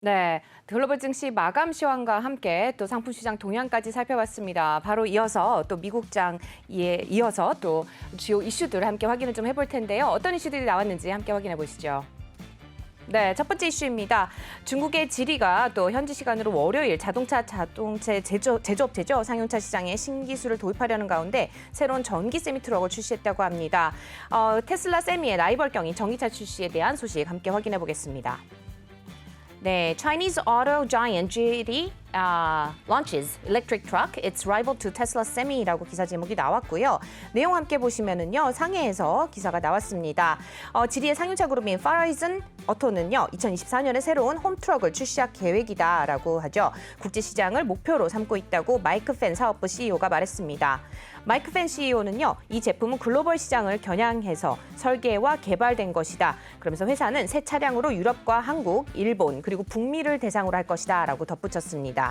네, 글로벌 증시 마감 시황과 함께 또 상품 시장 동향까지 살펴봤습니다. 바로 이어서 또 미국장에 이어서 또 주요 이슈들을 함께 확인을 좀 해볼 텐데요. 어떤 이슈들이 나왔는지 함께 확인해 보시죠. 네, 첫 번째 이슈입니다. 중국의 지리가 또 현지 시간으로 월요일 자동차 제조업체죠. 상용차 시장에 신기술을 도입하려는 가운데 새로운 전기 세미트럭을 출시했다고 합니다. 테슬라 세미의 라이벌격인 전기차 출시에 대한 소식 함께 확인해 보겠습니다. 네, Chinese auto giant GD launches electric truck, its rival to Tesla Semi라고 기사 제목이 나왔고요. 내용 함께 보시면은요, 상해에서 기사가 나왔습니다. 지리의 상용차 그룹인 Farizon 어토는요, 2024년에 새로운 홈트럭을 출시할 계획이다라고 하죠. 국제 시장을 목표로 삼고 있다고 마이크 펜 사업부 CEO가 말했습니다. 마이크 펜 CEO는요, 이 제품은 글로벌 시장을 겨냥해서 설계와 개발된 것이다. 그러면서 회사는 새 차량으로 유럽과 한국, 일본 그리고 북미를 대상으로 할 것이다라고 덧붙였습니다.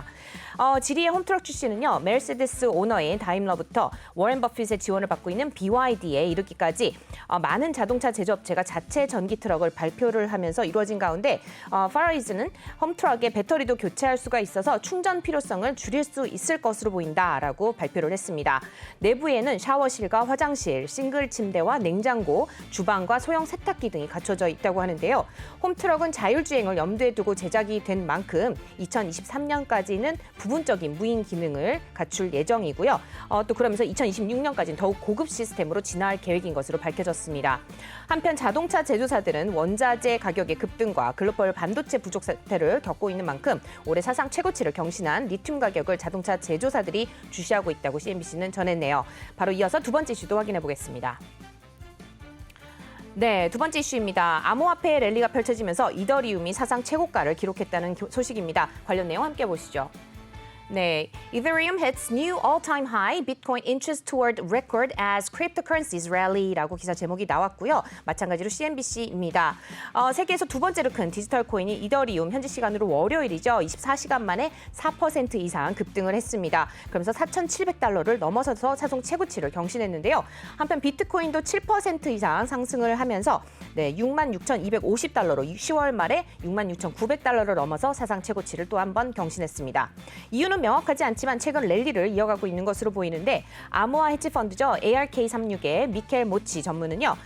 지리의 홈트럭 출시는요, 메르세데스 오너인 다임러부터 워렌 버핏의 지원을 받고 있는 BYD에 이르기까지 많은 자동차 제조업체가 자체 전기 트럭을 발표를 하면서 이루어진 가운데 파라이즈는 홈트럭의 배터리도 교체할 수가 있어서 충전 필요성을 줄일 수 있을 것으로 보인다라고 발표를 했습니다. 내부에는 샤워실과 화장실, 싱글 침대와 냉장고, 주방과 소형 세탁기 등이 갖춰져 있다고 하는데요. 홈트럭은 자율주행을 염두에 두고 제작이 된 만큼 2023년까지는 부분적인 무인 기능을 갖출 예정이고요. 또 그러면서 2026년까지는 더욱 고급 시스템으로 진화할 계획인 것으로 밝혀졌습니다. 한편 자동차 제조사들은 원자재 가격의 급등과 글로벌 반도체 부족 사태를 겪고 있는 만큼 올해 사상 최고치를 경신한 리튬 가격을 자동차 제조사들이 주시하고 있다고 CNBC는 전했네요. 바로 이어서 두 번째 이슈도 확인해 보겠습니다. 네, 두 번째 이슈입니다. 암호화폐 랠리가 펼쳐지면서 이더리움이 사상 최고가를 기록했다는 소식입니다. 관련 내용 함께 보시죠. 네, Ethereum hits new all-time high, Bitcoin inches toward record as cryptocurrencies rally라고 기사 제목이 나왔고요. 마찬가지로 CNBC입니다. 세계에서 두 번째로 큰 디지털 코인이 이더리움, 현지 시간으로 월요일이죠. 24시간 만에 4% 이상 급등을 했습니다. 그러면서 4,700달러를 넘어서서 사상 최고치를 경신했는데요. 한편 비트코인도 7% 이상 상승을 하면서 66,250달러로 10월 말에 66,900달러를 넘어서 사상 최고치를 또 한 번 경신했습니다. 이유는 명확하지 않지만 최근 랠리를 이어가고 있는 것으로 보이는데 암호화 헤지 펀드죠. ARK36의 미켈 모치 전무는요.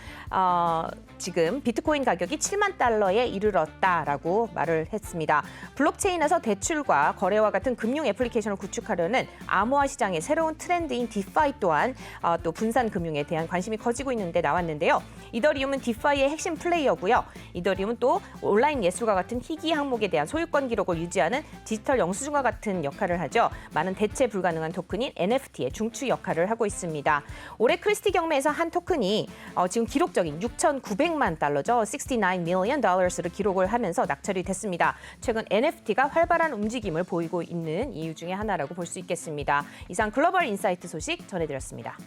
지금 비트코인 가격이 7만 달러에 이르렀다라고 말을 했습니다. 블록체인에서 대출과 거래와 같은 금융 애플리케이션을 구축하려는 암호화 시장의 새로운 트렌드인 디파이 또한 또 분산 금융에 대한 관심이 커지고 있는데 나왔는데요. 이더리움은 디파이의 핵심 플레이어고요. 이더리움은 또 온라인 예술과 같은 희귀 항목에 대한 소유권 기록을 유지하는 디지털 영수증과 같은 역할을 하죠. 많은 대체 불가능한 토큰인 NFT의 중추 역할을 하고 있습니다. 올해 크리스티 경매에서 한 토큰이 지금 기록적인 6,900만 달러죠. 69 million dollars를 기록을 하면서 낙찰이 됐습니다. 최근 NFT가 활발한 움직임을 보이고 있는 이유 중에 하나라고 볼 수 있겠습니다. 이상 글로벌 인사이트 소식 전해드렸습니다.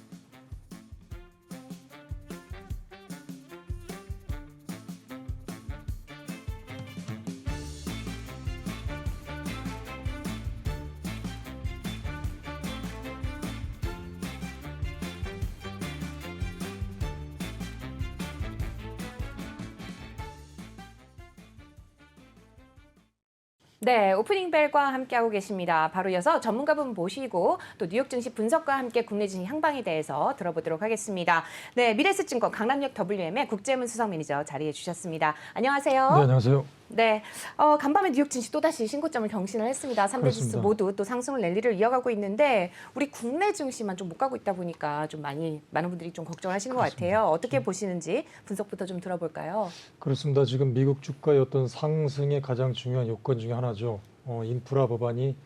네, 오프닝 벨과 함께하고 계십니다. 바로 이어서 전문가분 모시고 또 뉴욕 증시 분석과 함께 국내 증시 향방에 대해서 들어보도록 하겠습니다. 네, 미래에셋증권 강남역 WM의 국제문 수석 매니저 자리해 주셨습니다. 안녕하세요. 네, 안녕하세요. 네, 간밤에 뉴욕 증시 또다시 신고점을 경신을 했습니다. 3대 지수 모두 또 상승을 랠리를 이어가고 있는데 우리 국내 증시만 좀 못 가고 있다 보니까 좀 많은 분들이 좀 걱정하시는 것 같아요. 어떻게 보시는지 분석부터 좀 들어볼까요? 그렇습니다. 지금 미국 주가의 어떤 상승의 가장 중요한 요건 중에 하나죠. 인프라 법안이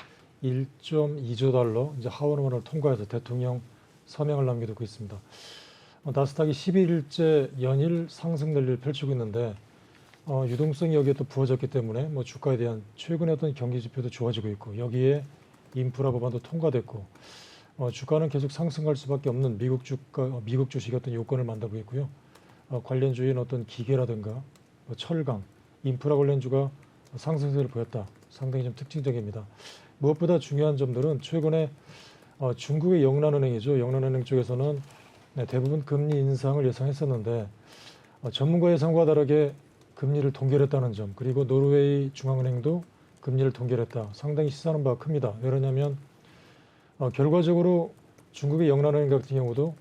1.2조 달러 이제 하원의원을 통과해서 대통령 서명을 남겨두고 있습니다. 나스닥이 11일째 연일 상승 랠리를 펼치고 있는데 유동성이 여기에 또 부어졌기 때문에 주가에 대한 최근의 어떤 경기 지표도 좋아지고 있고 여기에 인프라 법안도 통과됐고 주가는 계속 상승할 수밖에 없는 미국 주식의 어떤 요건을 만들고 있고요. 관련주인 어떤 기계라든가 철강, 인프라 관련주가 상승세를 보였다. 상당히 좀 특징적입니다. 무엇보다 중요한 점들은 최근에 중국의 영란은행이죠. 영란은행 쪽에서는 대부분 금리 인상을 예상했었는데 전문가 예상과 다르게 금리를 동결했다는 점, 그리고 노르웨이 중앙은행도 금리를 동결했다. 상당히 시사하는 바가 큽니다. 왜냐하면 결과적으로 중국의 영란은행 같은 경우도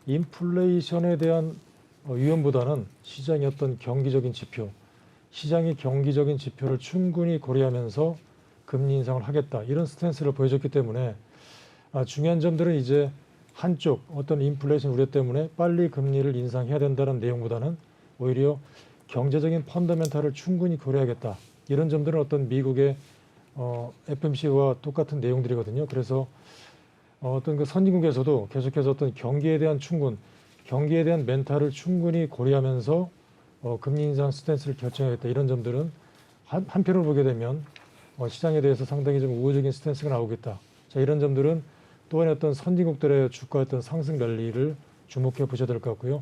인플레이션에 대한 위험보다는 시장의 어떤 경기적인 지표, 시장의 경기적인 지표를 충분히 고려하면서 금리 인상을 하겠다. 이런 스탠스를 보여줬기 때문에 중요한 점들은 이제 한쪽 어떤 인플레이션 우려 때문에 빨리 금리를 인상해야 된다는 내용보다는 오히려 경제적인 펀더멘탈을 충분히 고려하겠다. 이런 점들은 어떤 미국의 FMC와 똑같은 내용들이거든요. 그래서 어떤 그 선진국에서도 계속해서 어떤 경기에 대한 경기에 대한 멘탈을 충분히 고려하면서 금리 인상 스탠스를 결정하겠다. 이런 점들은 한편으로 보게 되면 시장에 대해서 상당히 좀 우호적인 스탠스가 나오겠다. 자, 이런 점들은 또한 어떤 선진국들의 주가 어떤 상승 랠리를 주목해 보셔야 될 것 같고요.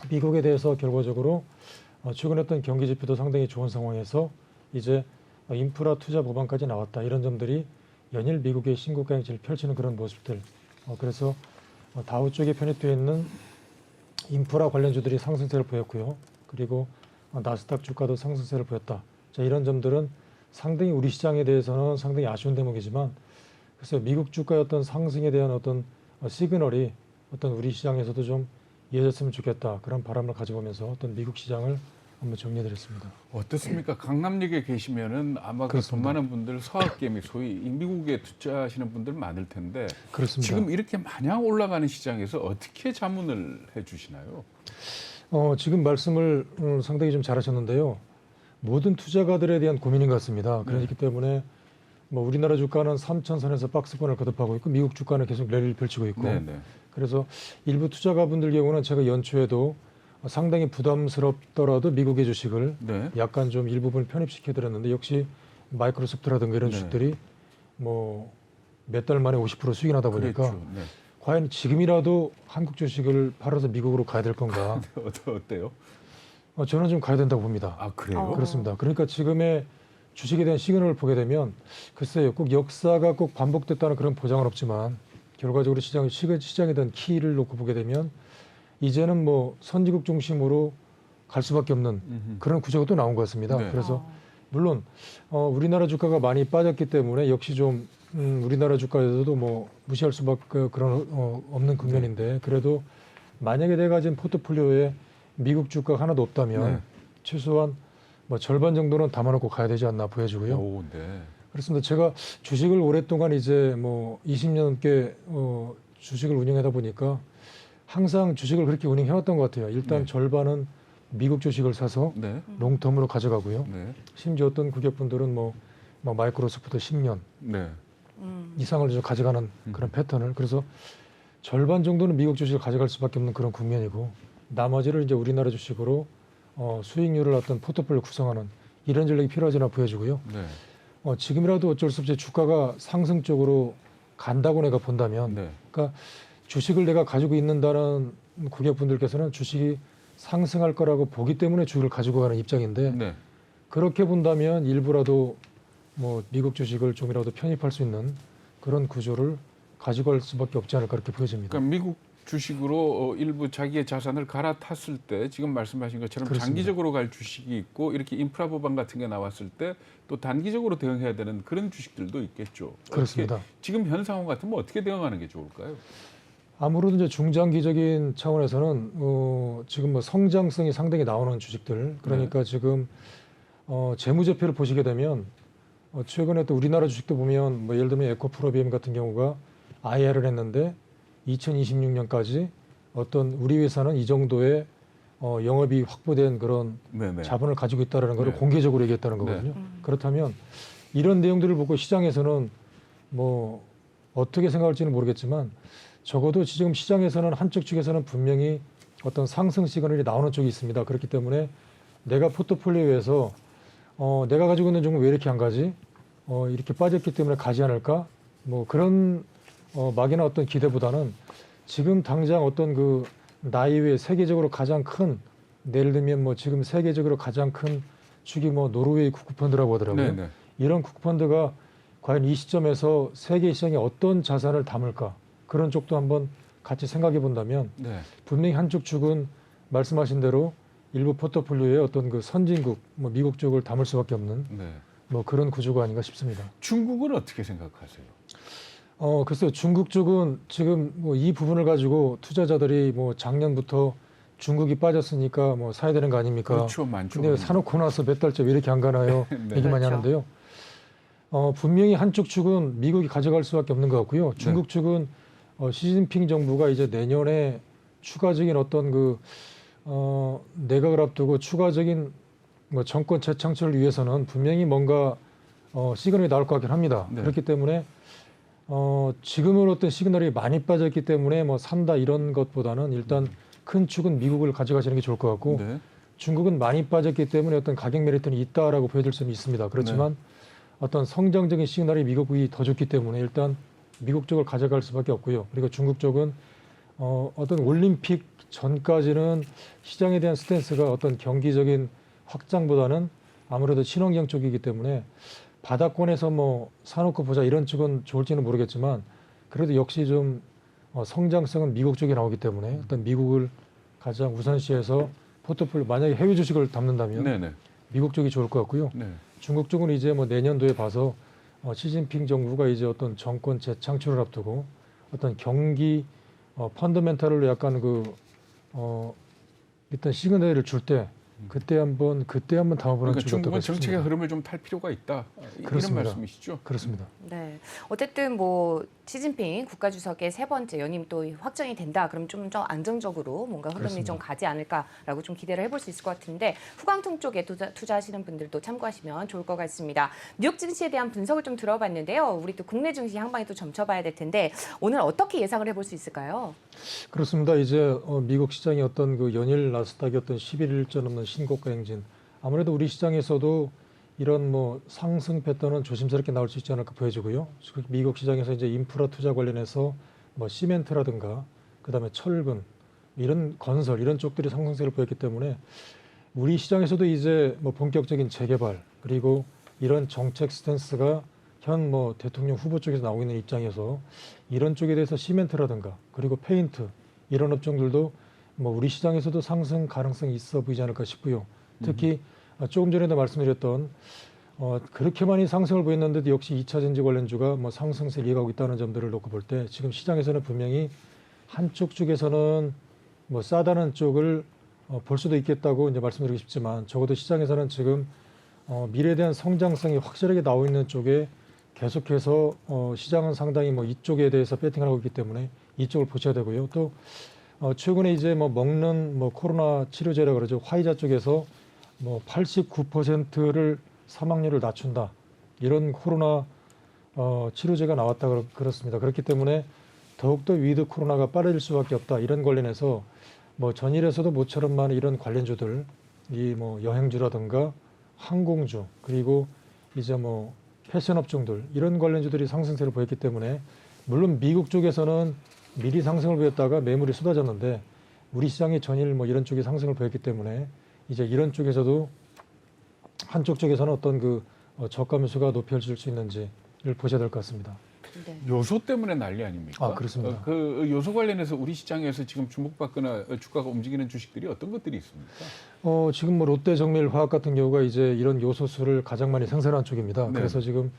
미국에 대해서 결과적으로 최근에 어떤 경기 지표도 상당히 좋은 상황에서 이제 인프라 투자 법안까지 나왔다. 이런 점들이 연일 미국의 신고가 행진을 펼치는 그런 모습들. 그래서 다우 쪽에 편입되어 있는 인프라 관련주들이 상승세를 보였고요. 그리고 나스닥 주가도 상승세를 보였다. 자, 이런 점들은 상당히 우리 시장에 대해서는 상당히 아쉬운 대목이지만 그래서 미국 주가의 어떤 상승에 대한 어떤 시그널이 어떤 우리 시장에서도 좀 이어졌으면 좋겠다. 그런 바람을 가져보면서 어떤 미국 시장을 한번 정리해드렸습니다. 어떻습니까? 강남역에 계시면은 아마 그 돈 많은 분들 서학개미 소위 미국에 투자하시는 분들 많을 텐데 그렇습니다. 지금 이렇게 마냥 올라가는 시장에서 어떻게 자문을 해주시나요? 지금 말씀을 상당히 좀 잘하셨는데요. 모든 투자가들에 대한 고민인 것 같습니다. 그렇기 때문에 뭐 우리나라 주가는 3,000선에서 박스권을 거듭하고 있고 미국 주가는 계속 랠리를 펼치고 있고 그래서 일부 투자가분들 경우는 제가 연초에도 상당히 부담스럽더라도 미국의 주식을 약간 좀 일부분 편입시켜 드렸는데 역시 마이크로소프트라든가 이런 주식들이 뭐 몇 달 만에 50% 수익이 나다 보니까 과연 지금이라도 한국 주식을 팔아서 미국으로 가야 될 건가? 어때요? 저는 좀 가야 된다고 봅니다. 아, 그래요? 그렇습니다. 그러니까 지금의 주식에 대한 시그널을 보게 되면 글쎄요, 꼭 역사가 꼭 반복됐다는 그런 보장은 없지만 결과적으로 시장에 대한 키를 놓고 보게 되면 이제는 뭐 선진국 중심으로 갈 수밖에 없는 그런 구조가 또 나온 것 같습니다. 그래서 물론 우리나라 주가가 많이 빠졌기 때문에 역시 좀 우리나라 주가에서도 뭐 무시할 수밖에 그런 없는 국면인데 그래도 만약에 내가 지금 포트폴리오에 미국 주가가 하나도 없다면 최소한 뭐 절반 정도는 담아놓고 가야 되지 않나 보여지고요. 오, 그렇습니다. 제가 주식을 오랫동안 이제 뭐 20년 넘게 주식을 운영하다 보니까 항상 주식을 그렇게 운영해왔던 것 같아요. 일단 절반은 미국 주식을 사서 롱텀으로 가져가고요. 심지어 어떤 고객분들은 뭐 마이크로소프트 10년 이상을 좀 가져가는 그런 패턴을 그래서 절반 정도는 미국 주식을 가져갈 수밖에 없는 그런 국면이고 나머지를 이제 우리나라 주식으로 수익률을 어떤 포트폴리오 구성하는 이런 전략이 필요하지나 보여지고요. 지금이라도 어쩔 수 없이 주가가 상승 쪽으로 간다고 내가 본다면 그러니까 주식을 내가 가지고 있는다는 고객분들께서는 주식이 상승할 거라고 보기 때문에 주식을 가지고 가는 입장인데 그렇게 본다면 일부라도 뭐 미국 주식을 좀이라도 편입할 수 있는 그런 구조를 가지고 갈 수밖에 없지 않을까 그렇게 보여집니다. 그러니까 미국 주식으로 일부 자기의 자산을 갈아탔을 때 지금 말씀하신 것처럼 그렇습니다. 장기적으로 갈 주식이 있고 이렇게 인프라 법안 같은 게 나왔을 때 또 단기적으로 대응해야 되는 그런 주식들도 있겠죠. 그렇습니다. 지금 현 상황 같으면 어떻게 대응하는 게 좋을까요? 아무래도 이제 중장기적인 차원에서는 지금 뭐 성장성이 상당히 나오는 주식들 그러니까 지금 재무제표를 보시게 되면 최근에 또 우리나라 주식도 보면 뭐 예를 들면 에코프로비엠 같은 경우가 IR을 했는데 2026년까지 어떤 우리 회사는 이 정도의 영업이 확보된 그런 자본을 가지고 있다는 걸 공개적으로 얘기했다는 거거든요. 그렇다면 이런 내용들을 보고 시장에서는 뭐 어떻게 생각할지는 모르겠지만 적어도 지금 시장에서는 한쪽 측에서는 분명히 어떤 상승 시그널이 나오는 쪽이 있습니다. 그렇기 때문에 내가 포트폴리오에서 내가 가지고 있는 종목 왜 이렇게 안 가지? 이렇게 빠졌기 때문에 가지 않을까? 뭐 그런 막연한 어떤 기대보다는 지금 당장 어떤 그 나이 외에 세계적으로 가장 큰 예를 들면 뭐 지금 세계적으로 가장 큰 축이 뭐 노르웨이 국부펀드라고 하더라고요. 이런 국부펀드가 과연 이 시점에서 세계 시장에 어떤 자산을 담을까? 그런 쪽도 한번 같이 생각해 본다면 분명히 한쪽 축은 말씀하신 대로 일부 포트폴리오에 어떤 그 선진국, 뭐 미국 쪽을 담을 수밖에 없는 뭐 그런 구조가 아닌가 싶습니다. 중국은 어떻게 생각하세요? 글쎄요. 중국 쪽은 지금 뭐 이 부분을 가지고 투자자들이 뭐 작년부터 중국이 빠졌으니까 뭐 사야 되는 거 아닙니까? 그렇죠, 많죠. 근데 사놓고 나서 몇 달째 왜 이렇게 안 가나요? 네. 얘기 많이 그렇죠. 하는데요. 분명히 한쪽 축은 미국이 가져갈 수밖에 없는 것 같고요. 중국 축은 시진핑 정부가 이제 내년에 추가적인 어떤 내각을 앞두고 추가적인 뭐 정권 재창출을 위해서는 분명히 뭔가 시그널이 나올 것 같긴 합니다. 네. 그렇기 때문에 지금은 어떤 시그널이 많이 빠졌기 때문에 뭐 산다 이런 것보다는 일단 큰 축은 미국을 가져가시는 게 좋을 것 같고 네. 중국은 많이 빠졌기 때문에 어떤 가격 메리트는 있다라고 보여질 수는 있습니다. 그렇지만 어떤 성장적인 시그널이 미국이 더 좋기 때문에 일단 미국 쪽을 가져갈 수밖에 없고요. 그리고 중국 쪽은 어떤 올림픽 전까지는 시장에 대한 스탠스가 어떤 경기적인 확장보다는 아무래도 친환경 쪽이기 때문에 바닥권에서 뭐 사놓고 보자 이런 쪽은 좋을지는 모르겠지만 그래도 역시 좀 성장성은 미국 쪽에 나오기 때문에 일단 미국을 가장 우선시해서 포트폴리오 만약에 해외 주식을 담는다면 네네. 미국 쪽이 좋을 것 같고요. 네. 중국 쪽은 이제 뭐 내년도에 봐서 시진핑 정부가 이제 어떤 정권 재창출을 앞두고 어떤 경기 펀더멘탈을 약간 일단 시그널을 줄 때 그때 한번 담아보는 그러니까 쪽이 중국은 어떨까 정책의 싶습니다. 흐름을 좀 탈 필요가 있다. 이런 그렇습니다. 말씀이시죠? 그렇습니다. 네. 어쨌든 뭐 시진핑 국가주석의 세 번째 연임 또 확정이 된다. 그럼 좀 더 안정적으로 뭔가 흐름이 그렇습니다. 좀 가지 않을까라고 좀 기대를 해볼 수 있을 것 같은데 후광통 쪽에 투자하시는 분들도 참고하시면 좋을 것 같습니다. 뉴욕 증시에 대한 분석을 좀 들어봤는데요. 우리 또 국내 증시 향방에 또 점쳐봐야 될 텐데 오늘 어떻게 예상을 해볼 수 있을까요? 그렇습니다. 이제 미국 시장이 어떤 연일 나스닥이 어떤 11일전 넘는 신고가 행진. 아무래도 우리 시장에서도 이런 뭐 상승 패턴은 조심스럽게 나올 수 있지 않을까 보여지고요. 미국 시장에서 이제 인프라 투자 관련해서 뭐 시멘트라든가 그다음에 철근 이런 건설 이런 쪽들이 상승세를 보였기 때문에 우리 시장에서도 이제 뭐 본격적인 재개발 그리고 이런 정책 스탠스가 현 뭐 대통령 후보 쪽에서 나오고 있는 입장에서 이런 쪽에 대해서 시멘트라든가 그리고 페인트 이런 업종들도 뭐 우리 시장에서도 상승 가능성이 있어 보이지 않을까 싶고요. 특히 조금 전에도 말씀드렸던 그렇게 많이 상승을 보였는데도 역시 2차 전지 관련주가 뭐 상승세 이어가고 있다는 점들을 놓고 볼 때 지금 시장에서는 분명히 한쪽 쪽에서는 뭐 싸다는 쪽을 볼 수도 있겠다고 이제 말씀드리고 싶지만 적어도 시장에서는 지금 미래에 대한 성장성이 확실하게 나오고 있는 쪽에 계속해서 시장은 상당히 뭐 이쪽에 대해서 배팅을 하고 있기 때문에 이쪽을 보셔야 되고요. 또 최근에 이제 뭐 먹는 뭐 코로나 치료제라 그러죠. 화이자 쪽에서 뭐 89%를 사망률을 낮춘다. 이런 코로나 치료제가 나왔다 그렇습니다. 그렇기 때문에 더욱더 위드 코로나가 빠르질 수밖에 없다. 이런 관련해서 뭐 전일에서도 모처럼 많은 이런 관련주들, 이 뭐 여행주라든가 항공주 그리고 이제 뭐 패션 업종들 이런 관련주들이 상승세를 보였기 때문에 물론 미국 쪽에서는 미리 상승을 보였다가 매물이 쏟아졌는데 우리 시장이 전일 뭐 이런 쪽이 상승을 보였기 때문에 이제 이런 쪽에서도 한쪽 쪽에서는 어떤 저가 매수가 높여질 수 있는지를 보셔야 될 것 같습니다. 네. 요소 때문에 난리 아닙니까? 아, 그렇습니다. 그 요소 관련해서 우리 시장에서 지금 주목받거나 주가가 움직이는 주식들이 어떤 것들이 있습니까? 지금 뭐 롯데정밀화학 같은 경우가 이제 이런 요소수를 가장 많이 생산한 쪽입니다. 네. 그래서 지금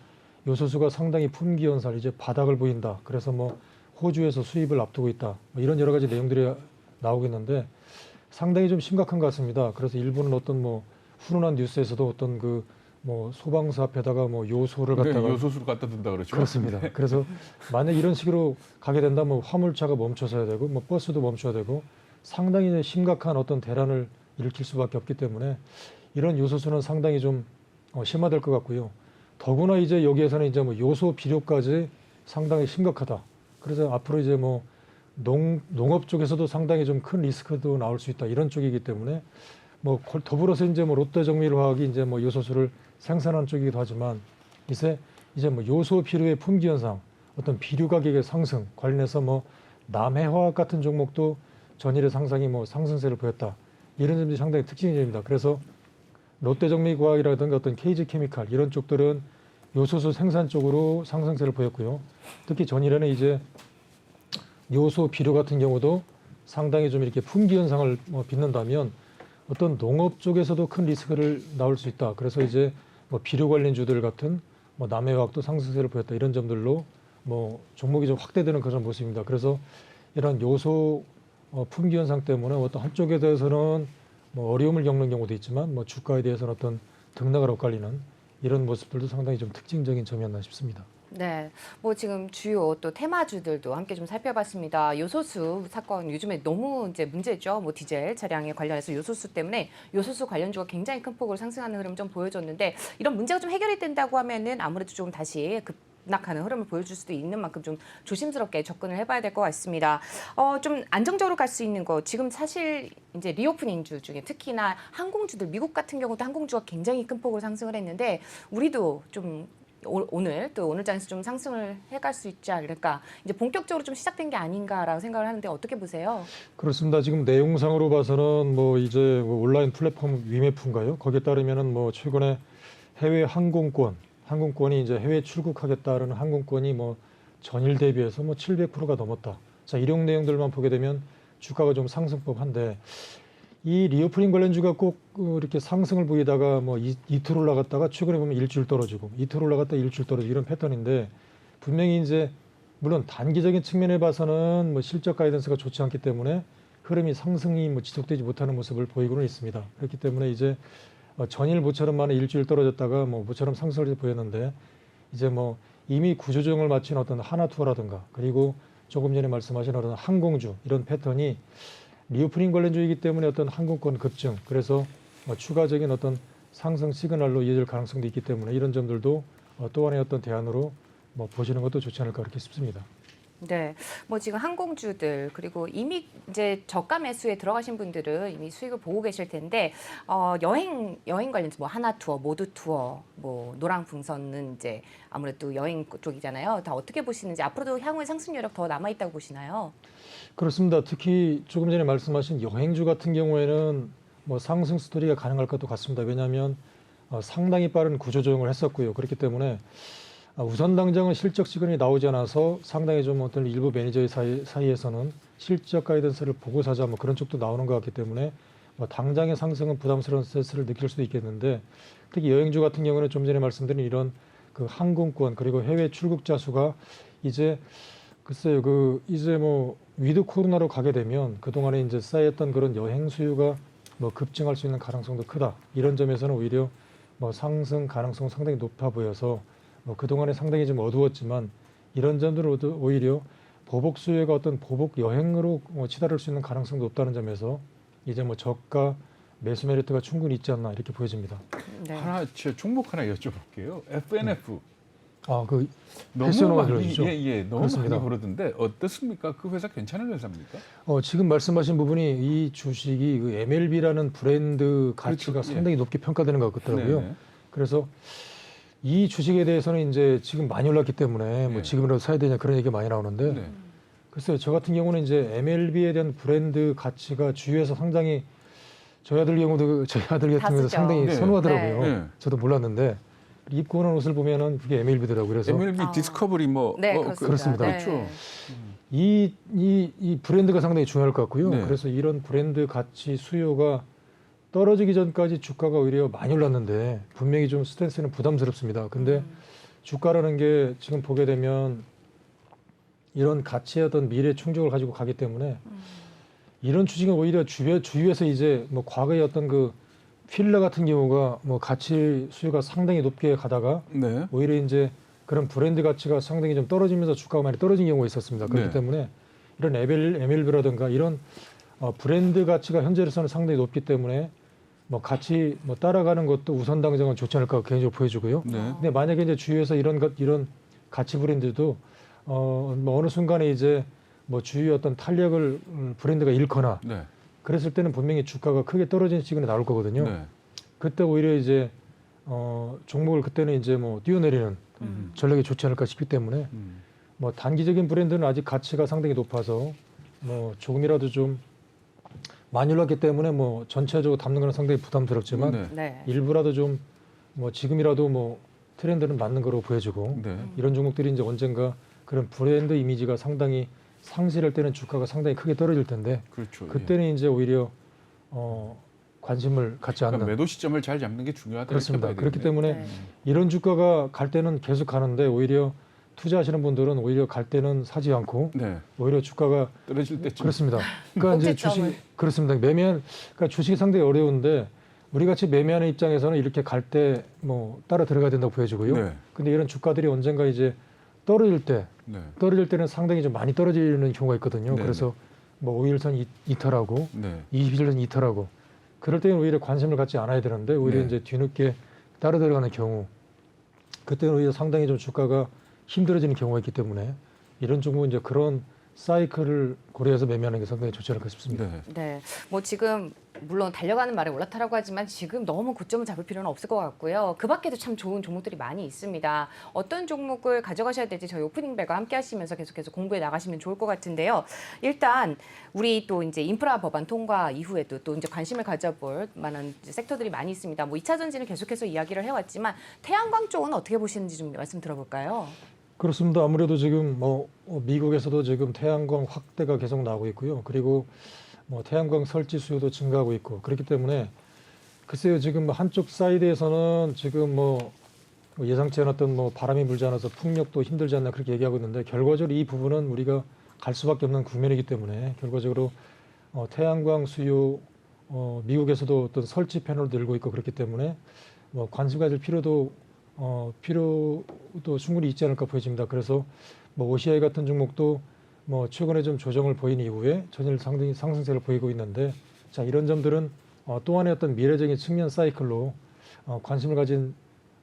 요소수가 상당히 품귀 현상, 이제 바닥을 보인다. 그래서 뭐 호주에서 수입을 앞두고 있다. 뭐 이런 여러 가지 내용들이 나오고 있는데 상당히 좀 심각한 것 같습니다. 그래서 일본은 어떤 뭐 훈훈한 뉴스에서도 어떤 뭐 소방서 앞에다가 뭐 요소를 갖다가 요소수를 갖다 둔다 그러죠. 그렇습니다. 그래서 만약 이런 식으로 가게 된다면 화물차가 멈춰서야 되고 뭐 버스도 멈춰야 되고 상당히 심각한 어떤 대란을 일으킬 수밖에 없기 때문에 이런 요소수는 상당히 좀 심화될 것 같고요. 더구나 이제 여기에서는 이제 뭐 요소 비료까지 상당히 심각하다. 그래서 앞으로 이제 뭐 농업 쪽에서도 상당히 좀 큰 리스크도 나올 수 있다. 이런 쪽이기 때문에 뭐 더불어서 이제 뭐 롯데정밀화학이 이제 뭐 요소수를 생산하는 쪽이기도 하지만 이제 뭐 요소 비료의 품귀 현상, 어떤 비료 가격의 상승 관련해서 뭐 남해화학 같은 종목도 전일의 상상이 뭐 상승세를 보였다. 이런 점들이 상당히 특징인 점입니다. 그래서 롯데정밀과학이라든가 어떤 KG케미칼 이런 쪽들은 요소수 생산 쪽으로 상승세를 보였고요. 특히 전일에는 이제 요소 비료 같은 경우도 상당히 좀 이렇게 품귀 현상을 빚는다면 어떤 농업 쪽에서도 큰 리스크를 나올 수 있다. 그래서 이제 뭐 비료 관련주들 같은 뭐 남해화학도 상승세를 보였다 이런 점들로 뭐 종목이 좀 확대되는 그런 모습입니다. 그래서 이런 요소 품귀 현상 때문에 어떤 한쪽에 대해서는 뭐 어려움을 겪는 경우도 있지만 뭐 주가에 대해서는 어떤 등락을 엇갈리는 이런 모습들도 상당히 좀 특징적인 점이었나 싶습니다. 네, 뭐 지금 주요 또 테마주들도 함께 좀 살펴봤습니다. 요소수 사건 요즘에 너무 이제 문제죠. 뭐 디젤 차량에 관련해서 요소수 때문에 요소수 관련주가 굉장히 큰 폭으로 상승하는 흐름 좀 보여줬는데 이런 문제가 좀 해결이 된다고 하면은 아무래도 좀 다시 급락하는 흐름을 보여줄 수도 있는 만큼 좀 조심스럽게 접근을 해봐야 될 것 같습니다. 좀 안정적으로 갈 수 있는 거 지금 사실 이제 리오프닝주 중에 특히나 항공주들 미국 같은 경우도 항공주가 굉장히 큰 폭으로 상승을 했는데 우리도 좀 오늘장에서 좀 상승을 해갈 수 있지 않을까. 이제 본격적으로 좀 시작된 게 아닌가라고 생각을 하는데 어떻게 보세요? 그렇습니다. 지금 내용상으로 봐서는 뭐 이제 뭐 온라인 플랫폼 위메프인가요? 거기에 따르면은 뭐 최근에 해외 항공권이 이제 해외 출국하겠다는 항공권이 뭐 전일 대비해서 뭐 700%가 넘었다. 자, 이런 내용들만 보게 되면 주가가 좀 상승법한데 이 리오프닝 관련주가 꼭 이렇게 상승을 보이다가 뭐 이틀 올라갔다가 최근에 보면 일주일 떨어지고 이틀 올라갔다 일주일 떨어지고 이런 패턴인데 분명히 이제 물론 단기적인 측면에 봐서는 뭐 실적 가이던스가 좋지 않기 때문에 흐름이 상승이 뭐 지속되지 못하는 모습을 보이고는 있습니다. 그렇기 때문에 이제 전일 모처럼만에 일주일 떨어졌다가 뭐 모처럼 상승을 보였는데 이제 뭐 이미 구조조정을 마친 어떤 하나투어라든가 그리고 조금 전에 말씀하신 어떤 항공주 이런 패턴이 리오프닝 관련주이기 때문에 어떤 항공권 급증 그래서 추가적인 어떤 상승 시그널로 이어질 가능성도 있기 때문에 이런 점들도 또 하나의 어떤 대안으로 뭐 보시는 것도 좋지 않을까 그렇게 싶습니다. 네, 뭐 지금 항공주들 그리고 이미 이제 저가 매수에 들어가신 분들은 이미 수익을 보고 계실 텐데 여행 관련해서 뭐 하나 투어, 모두 투어, 뭐 노랑풍선은 이제 아무래도 여행 쪽이잖아요. 다 어떻게 보시는지 앞으로도 향후에 상승 여력 더 남아 있다고 보시나요? 그렇습니다. 특히 조금 전에 말씀하신 여행주 같은 경우에는 뭐 상승 스토리가 가능할 것도 같습니다. 왜냐하면 상당히 빠른 구조조정을 했었고요. 그렇기 때문에 우선 당장은 실적 시그널이 나오지 않아서 상당히 좀 어떤 일부 매니저의 사이에서는 실적 가이던스를 보고 사자 뭐 그런 쪽도 나오는 것 같기 때문에 뭐 당장의 상승은 부담스러운 스트레스를 느낄 수도 있겠는데 특히 여행주 같은 경우는 좀 전에 말씀드린 이런 그 항공권 그리고 해외 출국자 수가 이제 글쎄요 이제 뭐 위드 코로나로 가게 되면 그동안에 이제 쌓였던 그런 여행 수요가 뭐 급증할 수 있는 가능성도 크다. 이런 점에서는 오히려 뭐 상승 가능성 상당히 높아 보여서 뭐 그동안에 상당히 좀 어두웠지만 이런 점들로도 오히려 보복 수요가 어떤 보복 여행으로 치달을 수 있는 가능성도 높다는 점에서 이제 뭐 저가 매수 메리트가 충분히 있지 않나 이렇게 보여집니다. 네. 저 종목 하나 여쭤볼게요. FNF. 그 너무 헬스노가 많이 들어주죠. 너무 그렇습니다. 많이 그러던데 어떻습니까? 그 회사 괜찮은 회사입니까? 지금 말씀하신 부분이 이 주식이 그 MLB라는 브랜드 가치가 그렇죠. 상당히 높게 평가되는 것 같더라고요. 네네. 그래서 이 주식에 대해서는 이제 지금 많이 올랐기 때문에 뭐 네. 지금이라도 사야 되냐 그런 얘기가 많이 나오는데 네. 글쎄요, 저 같은 경우는 이제 MLB에 대한 브랜드 가치가 주위에서 상당히 저희 아들 경우도 저희 아들 같은 경우도 쓰죠. 상당히 네. 선호하더라고요. 네. 저도 몰랐는데 입고 오는 옷을 보면은 그게 MLB더라고요. 그래서 MLB 디스커버리 뭐 네, 그렇습니다. 네. 그렇죠. 이 브랜드가 상당히 중요할 것 같고요. 네. 그래서 이런 브랜드 가치 수요가 떨어지기 전까지 주가가 오히려 많이 올랐는데 분명히 좀 스탠스는 부담스럽습니다. 근데 주가라는 게 지금 보게 되면 이런 가치의 어떤 미래 충족을 가지고 가기 때문에 이런 주식은 오히려 주위에서 이제 뭐 과거의 어떤 그 필러 같은 경우가 뭐 가치 수요가 상당히 높게 가다가 네. 오히려 이제 그런 브랜드 가치가 상당히 좀 떨어지면서 주가가 많이 떨어진 경우가 있었습니다. 그렇기 네. 때문에 이런 MLB라든가 이런 브랜드 가치가 현재로서는 상당히 높기 때문에 뭐 같이 뭐 따라가는 것도 우선 당장은 좋지 않을까 개인적으로 보여지고요. 네. 근데 만약에 이제 주위에서 이런 가치 브랜드도 뭐 어느 순간에 이제 뭐 주위 어떤 탄력을 브랜드가 잃거나 네. 그랬을 때는 분명히 주가가 크게 떨어지는 시그널이 나올 거거든요. 네. 그때 오히려 이제 종목을 그때는 이제 뭐 뛰어내리는 전략이 좋지 않을까 싶기 때문에 뭐 단기적인 브랜드는 아직 가치가 상당히 높아서 뭐 조금이라도 좀 많이 올랐기 때문에 뭐 전체적으로 담는 건 상당히 부담스럽지만 네. 네. 일부라도 좀 뭐 지금이라도 뭐 트렌드는 맞는 거로 보여지고 네. 이런 종목들이 이제 언젠가 그런 브랜드 이미지가 상당히 상실할 때는 주가가 상당히 크게 떨어질 텐데 그렇죠. 그때는 이제 오히려 관심을 갖지 않는. 그러니까 매도 시점을 잘 잡는 게 중요하다. 그렇습니다. 그렇기 때문에 네. 이런 주가가 갈 때는 계속 가는데 오히려 투자하시는 분들은 오히려 갈 때는 사지 않고 네. 오히려 주가가 떨어질 때쯤. 그렇습니다. 그러니까 이제 꼭지점을. 그렇습니다. 그러니까 주식이 상당히 어려운데 우리 같이 매매하는 입장에서는 이렇게 갈 때 뭐 따라 들어가야 된다고 보여지고요. 네. 근데 이런 주가들이 언젠가 이제 떨어질 때는 상당히 좀 많이 떨어지는 경우가 있거든요. 네. 그래서 뭐 5일선 이탈하고 네. 20일선 이탈하고 그럴 때는 오히려 관심을 갖지 않아야 되는데 오히려 네. 이제 뒤늦게 따라 들어가는 경우 그때는 오히려 상당히 좀 주가가 힘들어지는 경우가 있기 때문에 이런 종목은 이제 그런 사이클을 고려해서 매매하는 게 상당히 좋지 않을까 싶습니다. 네. 네, 뭐 지금 물론 달려가는 말에 올라타라고 하지만 지금 너무 고점을 잡을 필요는 없을 것 같고요. 그 밖에도 참 좋은 종목들이 많이 있습니다. 어떤 종목을 가져가셔야 될지 저희 오프닝 벨과 함께 하시면서 계속해서 공부해 나가시면 좋을 것 같은데요. 일단 우리 또 이제 인프라 법안 통과 이후에도 또 이제 관심을 가져볼 만한 이제 섹터들이 많이 있습니다. 뭐 2차 전지는 계속해서 이야기를 해왔지만 태양광 쪽은 어떻게 보시는지 좀 말씀 들어볼까요? 그렇습니다. 아무래도 지금 뭐 미국에서도 지금 태양광 확대가 계속 나오고 있고요. 그리고 뭐 태양광 설치 수요도 증가하고 있고 그렇기 때문에 글쎄요 지금 한쪽 사이드에서는 지금 뭐 예상치 않았던 뭐 바람이 불지 않아서 풍력도 힘들지 않나 그렇게 얘기하고 있는데 결과적으로 이 부분은 우리가 갈 수밖에 없는 국면이기 때문에 결과적으로 태양광 수요 미국에서도 어떤 설치 패널을 들고 있고 그렇기 때문에 뭐 관심 가질 필요도 충분히 있지 않을까 보여집니다. 그래서 뭐 OCI 같은 종목도 뭐 최근에 좀 조정을 보인 이후에 전일 상당히 상승세를 보이고 있는데 자 이런 점들은 또 하나의 어떤 미래적인 측면 사이클로 관심을 가진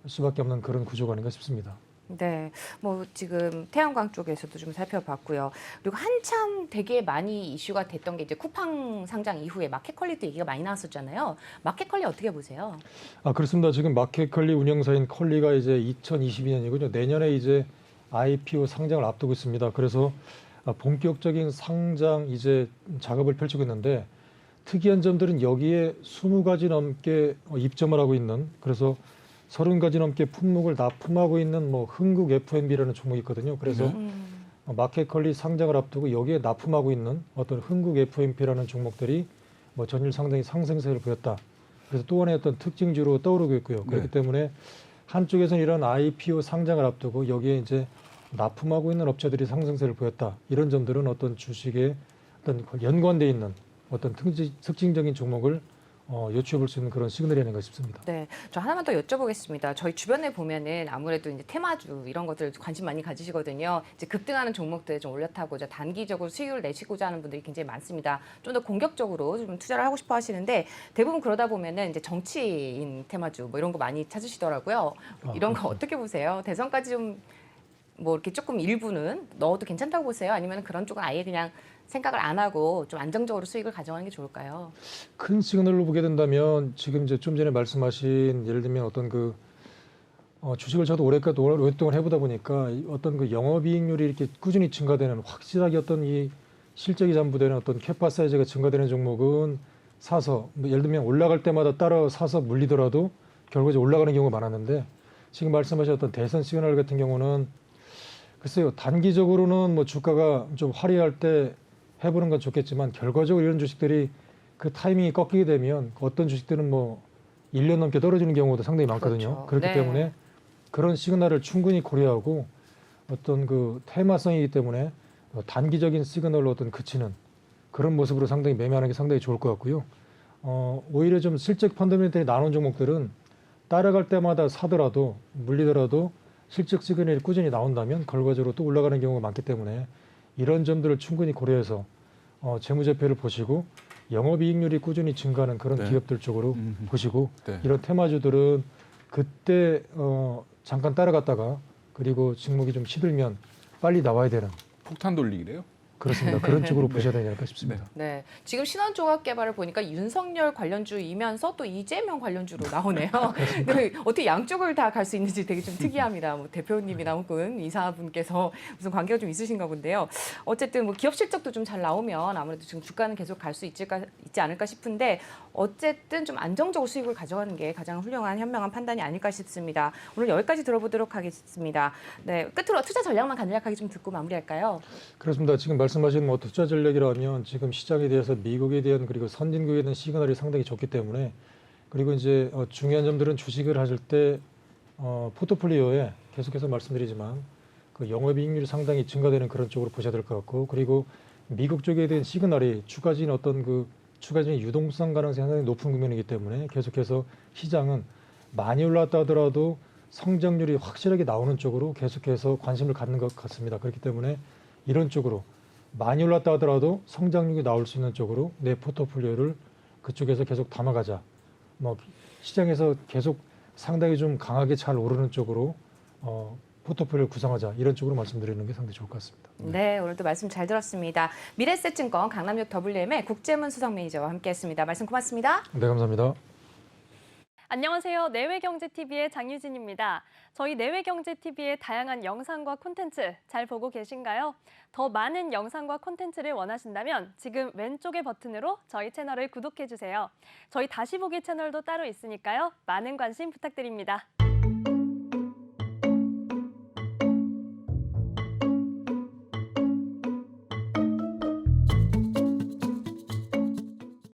수밖에 없는 그런 구조가 아닌가 싶습니다. 네, 뭐 지금 태양광 쪽에서도 좀 살펴봤고요. 그리고 한참 되게 많이 이슈가 됐던 게 이제 쿠팡 상장 이후에 마켓컬리도 얘기가 많이 나왔었잖아요. 마켓컬리 어떻게 보세요? 그렇습니다. 지금 마켓컬리 운영사인 컬리가 이제 2022년이군요. 내년에 이제 IPO 상장을 앞두고 있습니다. 그래서 본격적인 상장 이제 작업을 펼치고 있는데 특이한 점들은 여기에 20가지 넘게 입점을 하고 있는 그래서 30가지 넘게 품목을 납품하고 있는 뭐 흥국 F&B라는 종목이 있거든요. 그래서 마켓컬리 상장을 앞두고 여기에 납품하고 있는 어떤 흥국 F&B라는 종목들이 뭐 전일 상당히 상승세를 보였다. 그래서 또 하나의 어떤 특징주로 떠오르고 있고요. 그렇기 때문에 한쪽에서는 이런 IPO 상장을 앞두고 여기에 이제 납품하고 있는 업체들이 상승세를 보였다. 이런 점들은 어떤 주식에 어떤 연관돼 있는 어떤 특징적인 종목을 요추해 볼 수 있는 그런 시그널이 아닌가 싶습니다. 네, 저 하나만 더 여쭤보겠습니다. 저희 주변에 보면은 아무래도 이제 테마주 이런 것들 관심 많이 가지시거든요. 이제 급등하는 종목들에 좀 올려타고자 단기적으로 수익을 내시고자 하는 분들이 굉장히 많습니다. 좀 더 공격적으로 좀 투자를 하고 싶어 하시는데 대부분 그러다 보면은 이제 정치인 테마주 뭐 이런 거 많이 찾으시더라고요. 이런 거 어떻게 보세요? 대선까지 좀 뭐 이렇게 조금 일부는 넣어도 괜찮다고 보세요? 아니면 그런 쪽은 아예 그냥 생각을 안 하고 좀 안정적으로 수익을 가져가는 게 좋을까요? 큰 시그널로 보게 된다면 지금 이제 좀 전에 말씀하신 예를 들면 어떤 그 주식을 저도 오랫동안 해보다 보니까 어떤 그 영업이익률이 이렇게 꾸준히 증가되는 확실하게 어떤 이 실적이 잠부되는 어떤 캐파 사이즈가 증가되는 종목은 사서 뭐 예를 들면 올라갈 때마다 따라 사서 물리더라도 결국에 올라가는 경우가 많았는데 지금 말씀하신 어떤 대선 시그널 같은 경우는 글쎄요 단기적으로는 뭐 주가가 좀 화려할 때 해보는 건 좋겠지만 결과적으로 이런 주식들이 그 타이밍이 꺾이게 되면 어떤 주식들은 뭐 1년 넘게 떨어지는 경우도 상당히 많거든요. 그렇죠. 그렇기 네. 때문에 그런 시그널을 충분히 고려하고 어떤 그 테마성이기 때문에 단기적인 시그널로 어떤 그치는 그런 모습으로 상당히 매매하는 게 상당히 좋을 것 같고요. 오히려 좀 실적 펀더멘털이 나눈 종목들은 따라갈 때마다 사더라도 물리더라도 실적 시그널이 꾸준히 나온다면 결과적으로 또 올라가는 경우가 많기 때문에 이런 점들을 충분히 고려해서 재무제표를 보시고 영업이익률이 꾸준히 증가하는 그런 기업들 쪽으로 보시고 이런 테마주들은 그때 잠깐 따라갔다가 그리고 종목이 좀 시들면 빨리 나와야 되는 폭탄 돌리기래요? 그렇습니다. 그런 쪽으로 보셔야 되지 않을까 싶습니다. 네, 지금 신한종합개발을 보니까 윤석열 관련주이면서 또 이재명 관련주로 나오네요. 네, 어떻게 양쪽을 다 갈 수 있는지 되게 좀 특이합니다. 뭐 대표님이나 혹은 이사분께서 무슨 관계가 좀 있으신가 본데요. 어쨌든 뭐 기업 실적도 좀 잘 나오면 아무래도 지금 주가는 계속 갈 수 있지 않을까 싶은데 어쨌든 좀 안정적으로 수익을 가져가는 게 가장 훌륭한 현명한 판단이 아닐까 싶습니다. 오늘 여기까지 들어보도록 하겠습니다. 네, 끝으로 투자 전략만 간략하게 좀 듣고 마무리할까요? 그렇습니다. 지금 말씀하신 뭐 투자 전략이라면 지금 시장에 대해서 미국에 대한 그리고 선진국에 대한 시그널이 상당히 좋기 때문에 그리고 이제 중요한 점들은 주식을 하실 때 포트폴리오에 계속해서 말씀드리지만 그 영업이익률이 상당히 증가되는 그런 쪽으로 보셔야 될 것 같고 그리고 미국 쪽에 대한 시그널이 추가적인 어떤 그 추가적인 유동성 가능성이 상당히 높은 국면이기 때문에 계속해서 시장은 많이 올랐다 하더라도 성장률이 확실하게 나오는 쪽으로 계속해서 관심을 갖는 것 같습니다. 그렇기 때문에 이런 쪽으로 많이 올랐다 하더라도 성장률이 나올 수 있는 쪽으로 내 포트폴리오를 그쪽에서 계속 담아가자. 뭐 시장에서 계속 상당히 좀 강하게 잘 오르는 쪽으로 포트폴리오를 구성하자. 이런 쪽으로 말씀드리는 게 상당히 좋을 것 같습니다. 네, 오늘도 말씀 잘 들었습니다. 미래에셋증권 강남역 WM의 국제문 수석 매니저와 함께했습니다. 말씀 고맙습니다. 네, 감사합니다. 안녕하세요. 내외경제TV의 장유진입니다. 저희 내외경제TV의 다양한 영상과 콘텐츠 잘 보고 계신가요? 더 많은 영상과 콘텐츠를 원하신다면 지금 왼쪽의 버튼으로 저희 채널을 구독해주세요. 저희 다시 보기 채널도 따로 있으니까요. 많은 관심 부탁드립니다.